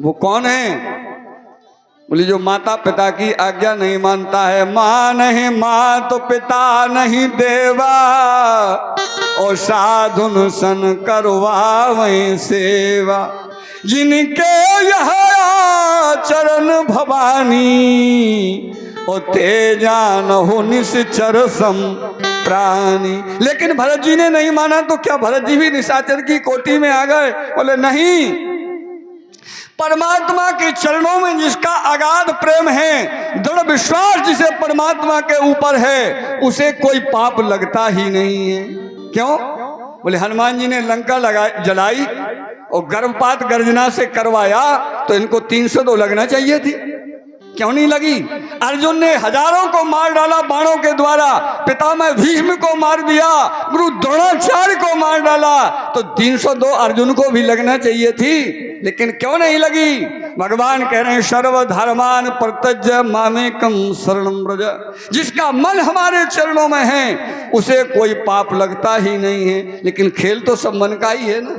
वो कौन है? बोले जो माता पिता की आज्ञा नहीं मानता है। माँ नहीं माँ तो पिता नहीं देवा, और साधुन सन करवा वहीं सेवा। जिनके यह चरण भवानी, ओ तेजान हो निश्चर सम प्राणी। लेकिन भरत जी ने नहीं माना तो क्या भरत जी भी निशाचर की कोटि में आ गए? बोले नहीं, परमात्मा के चरणों में जिसका अगाध प्रेम है, दृढ़ विश्वास जिसे परमात्मा के ऊपर है, उसे कोई पाप लगता ही नहीं है। क्यों? बोले हनुमान जी ने लंका जलाई और गर्भपात गर्जना से करवाया, तो इनको 302 लगना चाहिए थी, क्यों नहीं लगी? अर्जुन ने हजारों को मार डाला बाणों के द्वारा, पितामह भीष्म को मार दिया, गुरु द्रोणाचार्य को मार डाला, तो 302 अर्जुन को भी लगना चाहिए थी, लेकिन क्यों नहीं लगी? भगवान कह रहे हैं सर्वधर्मान परित्यज्य मामेकं शरणं व्रज। जिसका मन हमारे चरणों में है उसे कोई पाप लगता ही नहीं है। लेकिन खेल तो सब मन का ही है ना।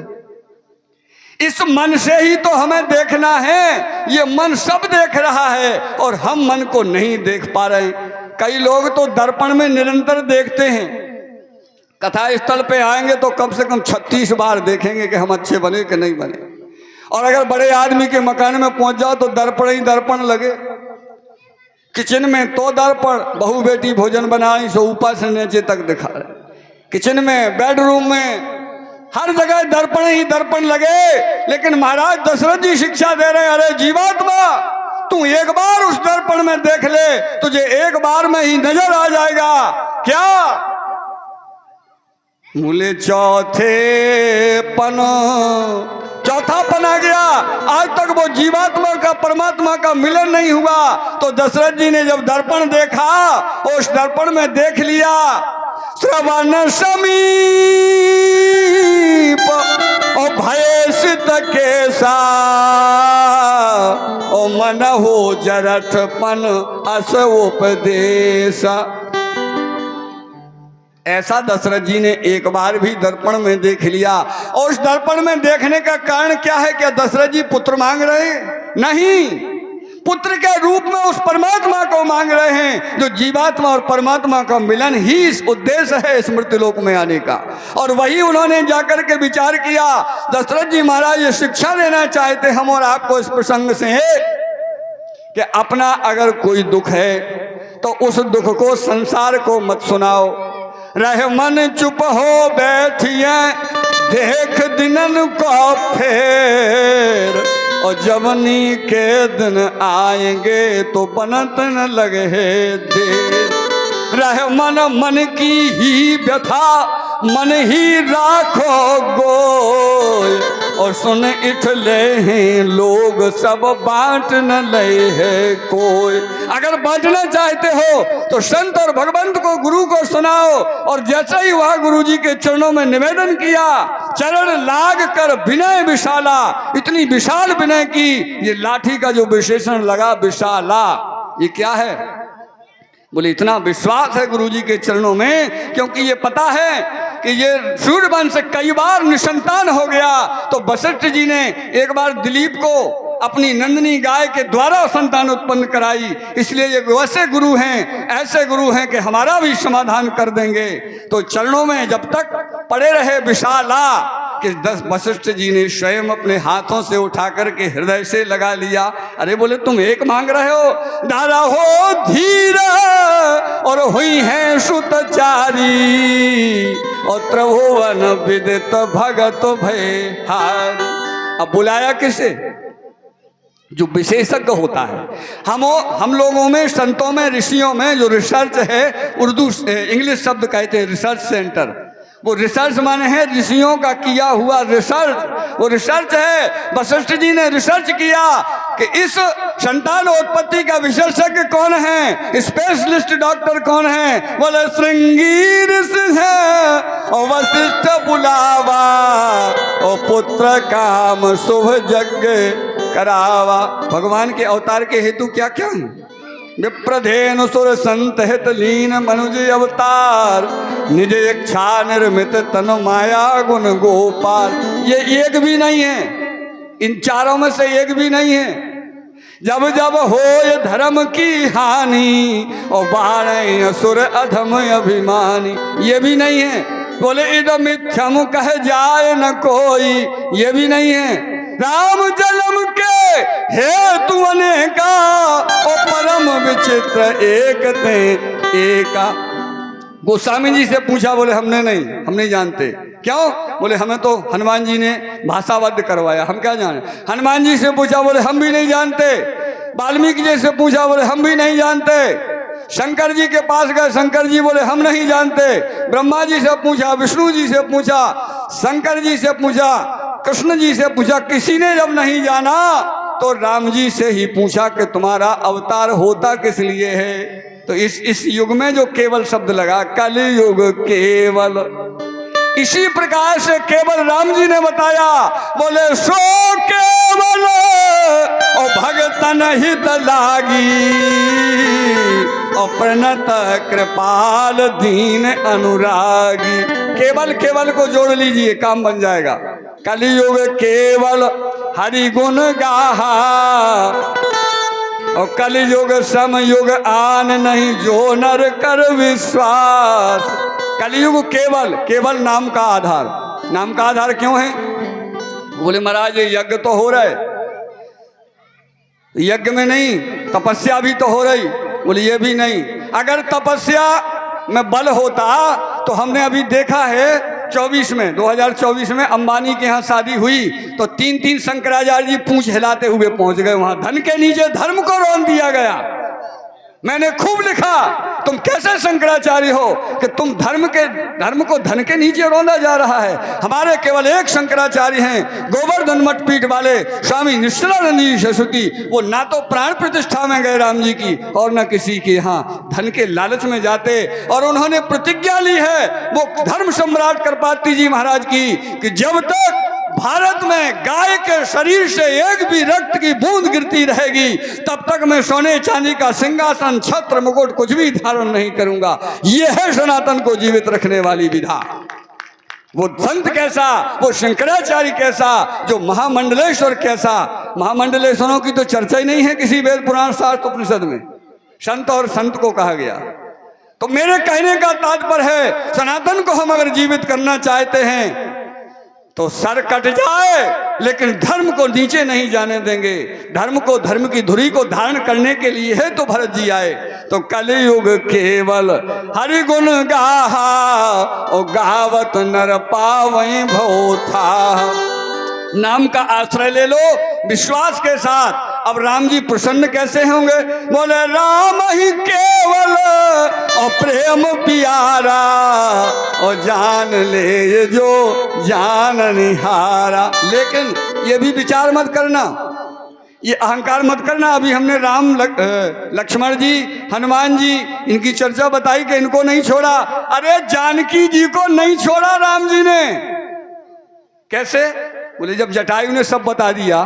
इस मन से ही तो हमें देखना है। ये मन सब देख रहा है और हम मन को नहीं देख पा रहे हैं। कई लोग तो दर्पण में निरंतर देखते हैं। कथा स्थल पे आएंगे तो कम से कम 36 बार देखेंगे कि हम अच्छे बने कि नहीं बने। और अगर बड़े आदमी के मकान में पहुंच जाओ तो दर्पण ही दर्पण लगे। किचन में तो दर्पण, बहू बेटी भोजन बनाई सो ऊपर से नीचे तक दिखा रहे। किचन में, बेडरूम में, हर जगह दर्पण ही दर्पण लगे। लेकिन महाराज दशरथ जी शिक्षा दे रहे हैं, अरे जीवात्मा, तू एक बार उस दर्पण में देख ले, तुझे एक बार में ही नजर आ जाएगा। क्या? बोले चौथापन आ गया। आज तक वो जीवात्मा का परमात्मा का मिलन नहीं हुआ। तो दशरथ जी ने जब दर्पण देखा, उस दर्पण में देख लिया श्रवण समीप ओ भयसित केसा, ओ मन हो जरठपन अस उपदेशा। ऐसा दशरथ जी ने एक बार भी दर्पण में देख लिया। और उस दर्पण में देखने का कारण क्या है? क्या दशरथ जी पुत्र मांग रहे हैं? नहीं, पुत्र के रूप में उस परमात्मा को मांग रहे हैं। जो जीवात्मा और परमात्मा का मिलन ही इस उद्देश्य है स्मृति लोक में आने का। और वही उन्होंने जाकर के विचार किया। दशरथ जी महाराज ये शिक्षा देना चाहते हम और आपको इस प्रसंग से कि अपना अगर कोई दुख है तो उस दुख को संसार को मत सुनाओ। रह मन चुप हो बैठिए, देख दिनन को फेर, और जवनी के दिन आएंगे तो बनत न लगे देर। रह मन की ही व्यथा, मन ही राखो गोय, और सुन इठले हैं लोग सब बांट न ले है कोई। अगर बांटना चाहते हो तो संत और भगवंत को, गुरु को सुनाओ। और जैसे ही वह गुरु जी के चरणों में निवेदन किया, चरण लाग कर विनय विशाला, इतनी विशाल विनय की। ये लाठी का जो विशेषण लगा विशाला, ये क्या है? बोले इतना विश्वास है गुरु जी के चरणों में, क्योंकि ये पता है कि ये सूर्यवंश कई बार निसंतान हो गया। तो वशिष्ठ जी ने एक बार दिलीप को अपनी नंदिनी गाय के द्वारा संतान उत्पन्न कराई। इसलिए ये वैसे गुरु हैं, ऐसे गुरु हैं कि हमारा भी समाधान कर देंगे। तो चरणों में जब तक पड़े रहे विशाला, कि वशिष्ठ जी ने स्वयं अपने हाथों से उठा करके हृदय से लगा लिया। अरे बोले तुम एक मांग रहे हो, दारा हो धीरा और हुई है सुतचारी, और त्रिभुवन विदित भगत भय हारी। अब बुलाया किसे? जो विशेषज्ञ होता है। हम लोगों में, संतों में, ऋषियों में जो रिसर्च है, उर्दू इंग्लिश शब्द कहते हैं रिसर्च सेंटर। वो रिसर्च माने है ऋषियों का किया हुआ रिसर्च, वो रिसर्च है। वशिष्ठ जी ने रिसर्च किया कि इस संतान उत्पत्ति का विशेषज्ञ कौन है, स्पेशलिस्ट डॉक्टर कौन है। बोले श्रृंगी ऋषि है और वशिष्ठ बुलावा, और पुत्र काम शुभ यज्ञ करावा। भगवान के अवतार के हेतु क्या क्या है? विप्रधेनु सुर संत हित लीन मनुज अवतार, निज इच्छा निर्मित तन माया गुण गोपाल। ये एक भी नहीं है, इन चारों में से एक भी नहीं है। जब जब हो धर्म की हानि और बारह असुर अधम अभिमानी, ये भी नहीं है। बोले इदम मिथ्यम कह जाए न कोई, ये भी नहीं है। राम जन्म के हेतु अनेका और परम विचित्र एक ते एका। गोस्वामी जी से पूछा, बोले हम नहीं जानते। क्यों? बोले हमें तो हनुमान जी ने भाषाबद्ध करवाया, हम क्या जाने। हनुमान जी से पूछा, बोले हम भी नहीं जानते। वाल्मीकि जी से पूछा, बोले हम भी नहीं जानते। शंकर जी के पास गए, शंकर जी बोले हम नहीं जानते। ब्रह्मा जी से पूछा, विष्णु जी से पूछा, शंकर जी से पूछा, कृष्ण जी से पूछा, किसी ने जब नहीं जाना तो राम जी से ही पूछा कि तुम्हारा अवतार होता किस लिए है। तो इस युग में जो केवल शब्द लगा, कलयुग केवल, इसी प्रकार से केवल राम जी ने बताया। बोले सो केवल और भगतन हित लागी और प्रणत कृपाल दीन अनुरागी। केवल केवल को जोड़ लीजिए, काम बन जाएगा। कलयुग केवल हरि गुण गाहा और कलयुग समयुग आन नहीं जो नर कर विश्वास। कलयुग केवल, केवल नाम का आधार। नाम का आधार क्यों है? बोले महाराज यज्ञ तो हो रहा है, यज्ञ में नहीं, तपस्या भी तो हो रही। बोले ये भी नहीं। अगर तपस्या में बल होता तो हमने अभी देखा है 2024 में अंबानी के यहाँ शादी हुई तो 3 शंकराचार्य जी पूंछ हिलाते हुए पहुंच गए वहां। धन के नीचे धर्म को रौंद दिया गया। मैंने खूब लिखा, तुम कैसे शंकराचार्य हो कि तुम धर्म को धन के नीचे रौंदा जा रहा है। हमारे केवल एक शंकराचार्य हैं, गोवर्धन मठ पीठ वाले स्वामी निश्चलानंद जी सरस्वती। वो ना तो प्राण प्रतिष्ठा में गए राम जी की और न किसी के यहाँ धन के लालच में जाते। और उन्होंने प्रतिज्ञा ली है वो धर्म सम्राट कृपाति जी महाराज की कि जब तक भारत में गाय के शरीर से एक भी रक्त की बूंद गिरती रहेगी तब तक मैं सोने चांदी का सिंहासन छत्र मुकुट कुछ भी धारण नहीं करूंगा। यह है सनातन को जीवित रखने वाली विधा। वो संत कैसा, वो शंकराचार्य कैसा, जो महामंडलेश्वर कैसा। महामंडलेश्वरों की तो चर्चा ही नहीं है किसी वेद पुराण शास्त्र उपनिषद में। संत और संत को कहा गया। तो मेरे कहने का तात्पर्य है, सनातन को हम अगर जीवित करना चाहते हैं तो सर कट जाए लेकिन धर्म को नीचे नहीं जाने देंगे। धर्म को, धर्म की धुरी को धारण करने के लिए है तो भरत जी आए। तो कलयुग केवल हरि गुण गाहा और गावत नर पावै भव था। नाम का आश्रय ले लो विश्वास के साथ। अब राम जी प्रसन्न कैसे होंगे? बोले राम ही केवल और प्रेम प्यारा और जान ले जो जान निहारा। लेकिन ये भी विचार मत करना, ये अहंकार मत करना। अभी हमने राम लक्ष्मण जी, हनुमान जी, इनकी चर्चा बताई कि इनको नहीं छोड़ा। अरे जानकी जी को नहीं छोड़ा राम जी ने। कैसे? बोले जब जटायु ने सब बता दिया।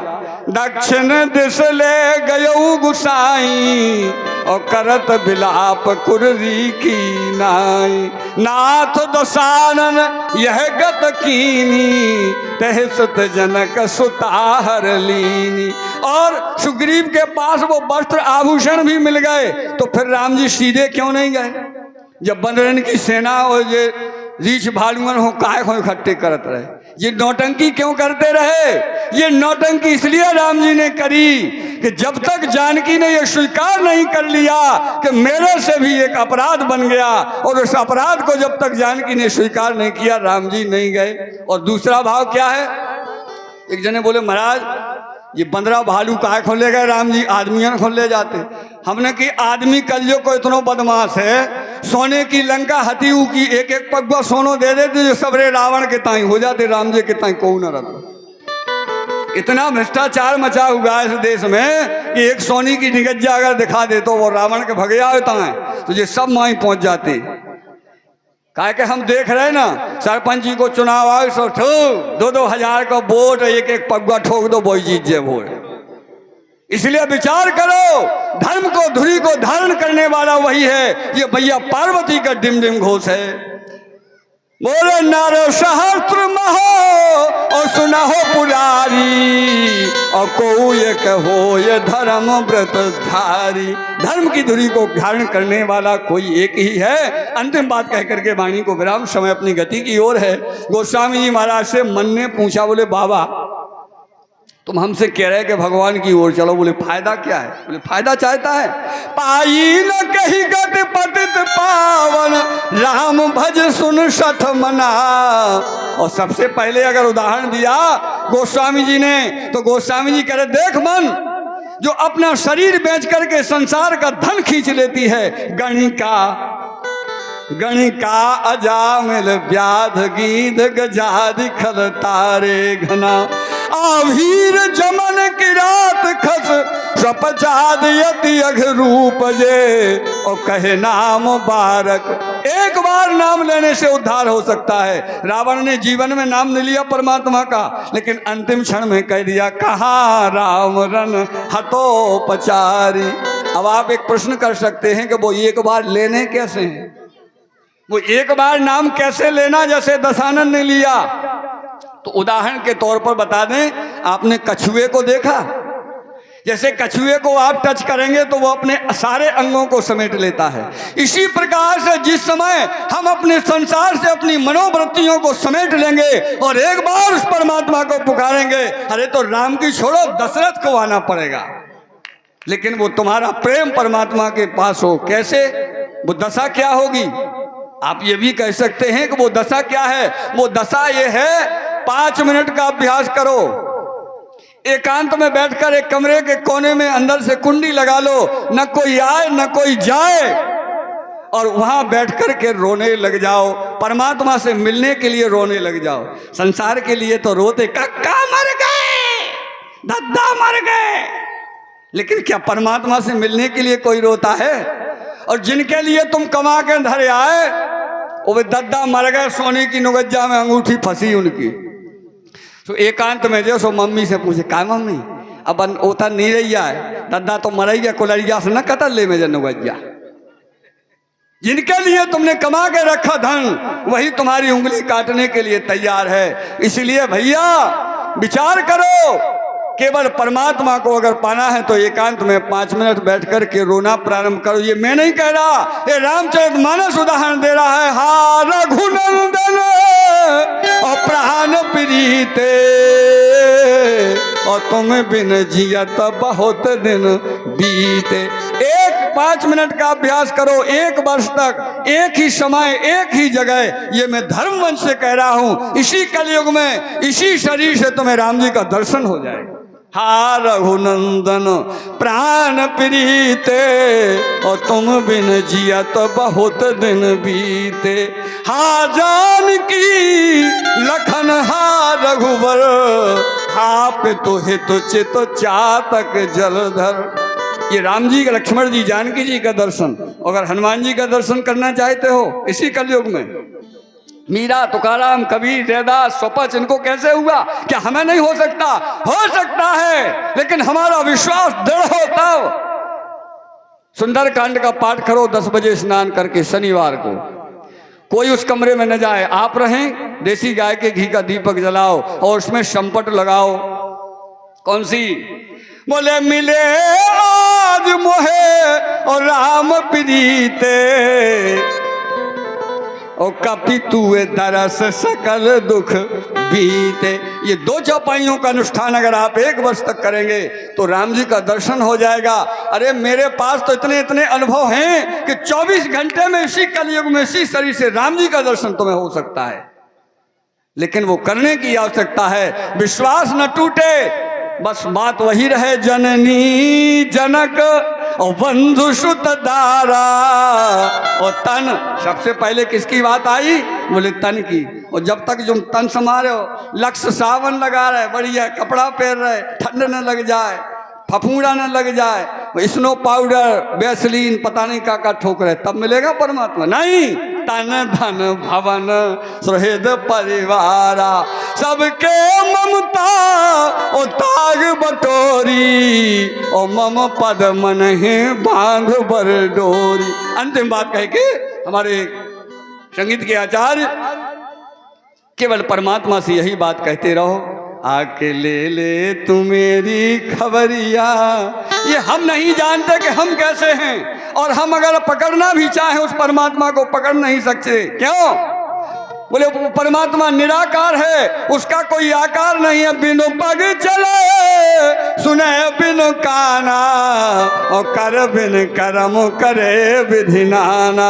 दक्षिण दिश ले गयऊ गुसाई और करत बिलाप कुर्री की नाई। नाथ दसानन यह गत कीनी तह सुत जनक सुताहर लीनी। और सुग्रीव के पास वो वस्त्र आभूषण भी मिल गए तो फिर राम जी सीधे क्यों नहीं गए? जब बंदरन की सेना और ये रीछ भालुअन हो काय को इकट्ठे करत रहे, ये नौटंकी क्यों करते रहे? ये नौटंकी इसलिए राम जी ने करी कि जब तक जानकी ने ये स्वीकार नहीं कर लिया कि मेरे से भी एक अपराध बन गया, और उस अपराध को जब तक जानकी ने स्वीकार नहीं किया राम जी नहीं गए। और दूसरा भाव क्या है? एक जने बोले महाराज ये बंदरा भालू काहे खोल ले गए राम जी, आदमियों खोल ले जाते। हमने कि आदमी कलियों को इतना बदमाश है, सोने की लंका हती की एक एक पगवा सोनो दे देते जो सबरे रावण के ताई हो जाते, राम जी के ताई को न रहता। इतना भ्रष्टाचार मचा हुआ है इस देश में कि एक सोनी की निगज्जा अगर दिखा दे तो वो रावण के भगया होता है तो ये सब माई पहुंच जाते। काहे के हम देख रहे हैं ना, सरपंच जी को चुनाव आए सो 2-2 हजार का वोट, एक एक पगवा ठोक दो वही जीत जाए वोट। इसलिए विचार करो, धर्म को धुरी को धारण करने वाला वही है। ये भैया पार्वती का डिम डिम घोष है। बोले नारो सहस्त्र महो और सुना हो पुरारी और को ये कहो ये धर्म व्रत धारी, धर्म की धुरी को धारण करने वाला कोई एक ही है। अंतिम बात कह करके वाणी को विराम, समय अपनी गति की ओर है। गोस्वामी जी महाराज से मन ने पूछा, बोले बाबा तुम हमसे कह रहे कि भगवान की ओर चलो, बोले फायदा क्या है? बोले फायदा चाहता है, पाई न कही गति पतित पावन, राम भज सुन सठ मना। और सबसे पहले अगर उदाहरण दिया गोस्वामी जी ने, तो गोस्वामी जी कह रहे देख मन, जो अपना शरीर बेच करके संसार का धन खींच लेती है, गणिका अजामिल व्याध गीध गजादि खल तारे घना, आभीर जमन की रात खस सपचाद यति अघ रूप जे, और कहे नाम बारक। एक बार नाम लेने से उद्धार हो सकता है। रावण ने जीवन में नाम नहीं लिया परमात्मा का, लेकिन अंतिम क्षण में कह दिया कहाँ राम रन हतोपचारी। अब आप एक प्रश्न कर सकते हैं कि वो एक बार लेने कैसे हैं, वो एक बार नाम कैसे लेना, जैसे दशानन ने लिया। तो उदाहरण के तौर पर बता दें, आपने कछुए को देखा? जैसे कछुए को आप टच करेंगे तो वो अपने सारे अंगों को समेट लेता है। इसी प्रकार से जिस समय हम अपने संसार से अपनी मनोवृत्तियों को समेट लेंगे और एक बार उस परमात्मा को पुकारेंगे, अरे तो राम की छोड़ो दशरथ को आना पड़ेगा, लेकिन वो तुम्हारा प्रेम परमात्मा के पास हो। कैसे? वो दशा क्या होगी? आप ये भी कह सकते हैं कि वो दशा क्या है? वो दशा ये है, 5 मिनट का अभ्यास करो, एकांत में बैठकर एक कमरे के कोने में अंदर से कुंडी लगा लो, न कोई आए न कोई जाए, और वहां बैठकर के रोने लग जाओ। परमात्मा से मिलने के लिए रोने लग जाओ। संसार के लिए तो रोते कक्का मर गए, दद्दा मर गए, लेकिन क्या परमात्मा से मिलने के लिए कोई रोता है? और जिनके लिए तुम कमा के धरे आए, वो दद्दा मर गए, सोने की नुगज्जा में अंगूठी फंसी उनकी। तो एकांत में जो सो मम्मी से पूछे, का मम्मी अब ओता नहीं रही है, दद्दा तो मर गया, कुलरिया से न कतल ले में नुगज्जा। जिनके लिए तुमने कमा के रखा धन, वही तुम्हारी उंगली काटने के लिए तैयार है। इसलिए भैया विचार करो, केवल परमात्मा को अगर पाना है तो एकांत में 5 मिनट बैठकर के रोना प्रारंभ करो। ये मैं नहीं कह रहा, ये रामचरितमानस उदाहरण दे रहा है। हा रघुनंदन और प्राण प्रीते, और तुम बिन जियत बहुत दिन बीते। 5 मिनट का अभ्यास करो, 1 वर्ष तक, एक ही समय एक ही जगह। ये मैं धर्म मंच से कह रहा हूं, इसी कलयुग में इसी शरीर से तुम्हें राम जी का दर्शन हो जाएगा। हा रघुनंदन प्राण प्रीते, और तुम बिन जिया तो बहुत दिन बीते। हा जानकी लखन हा रघुवर, हा पितु हितु चित चातक जलधर। ये राम जी का, लक्ष्मण जी, जानकी जी का दर्शन, अगर हनुमान जी का दर्शन करना चाहते हो इसी कलयुग में, मीरा, तुकाराम, कबीर, रैदास, स्वपच, इनको कैसे हुआ? क्या हमें नहीं हो सकता? हो सकता है, लेकिन हमारा विश्वास दृढ़ हो तब। सुंदरकांड का पाठ करो 10 बजे स्नान करके शनिवार को, कोई उस कमरे में न जाए, आप रहें, देसी गाय के घी का दीपक जलाओ और उसमें संपट लगाओ। कौन सी? बोले मिले आज मोहे और राम प्रीते, और कपि तुए दरस सकल दुख बीते। ये 2 चौपाइयों का अनुष्ठान अगर आप 1 वर्ष तक करेंगे तो राम जी का दर्शन हो जाएगा। अरे मेरे पास तो इतने इतने अनुभव हैं कि 24 घंटे में इसी कलयुग में इसी शरीर से राम जी का दर्शन तुम्हें हो सकता है, लेकिन वो करने की आवश्यकता है। विश्वास न टूटे, बस बात वही रहे, जननी जनक और बंधु सुत दारा। और तन, सबसे पहले किसकी बात आई? बोले तन की। और जब तक जो तन संभाले हो, लक्ष्य सावन लगा रहे, बढ़िया कपड़ा पहन रहे, ठंड न लग जाए, फफूंदा न लग जाए, स्नो पाउडर, वैसलीन, पता नहीं का ठोक रहे, तब मिलेगा परमात्मा? नहीं। तन धन भवन सुहृद परिवारा, सबके ममता ओ ताग बटोरी, ओ मम पद मन ही बांध बर डोरी। अंतिम बात कह के हमारे संगीत के आचार्य केवल परमात्मा से यही बात कहते रहो, आके ले तू मेरी खबरिया। ये हम नहीं जानते कि हम कैसे हैं, और हम अगर पकड़ना भी चाहें उस परमात्मा को पकड़ नहीं सकते। क्यों? बोले वो परमात्मा निराकार है, उसका कोई आकार नहीं है। बिनु पग चले सुने बिनु काना, और कर बिन करम करे विधि नाना।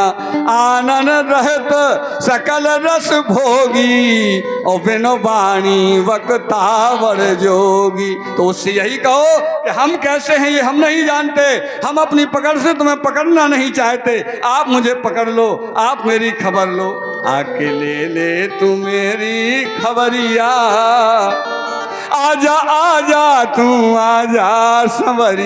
आनन रहत सकल रस भोगी, और बिनु वाणी वक्तावर जोगी। तो उससे यही कहो कि हम कैसे हैं ये हम नहीं जानते, हम अपनी पकड़ से तुम्हें पकड़ना नहीं चाहते। आप मुझे पकड़ लो, आप मेरी खबर लो। आके ले तू मेरी खबरिया, आजा आजा तू आजा संवरिया।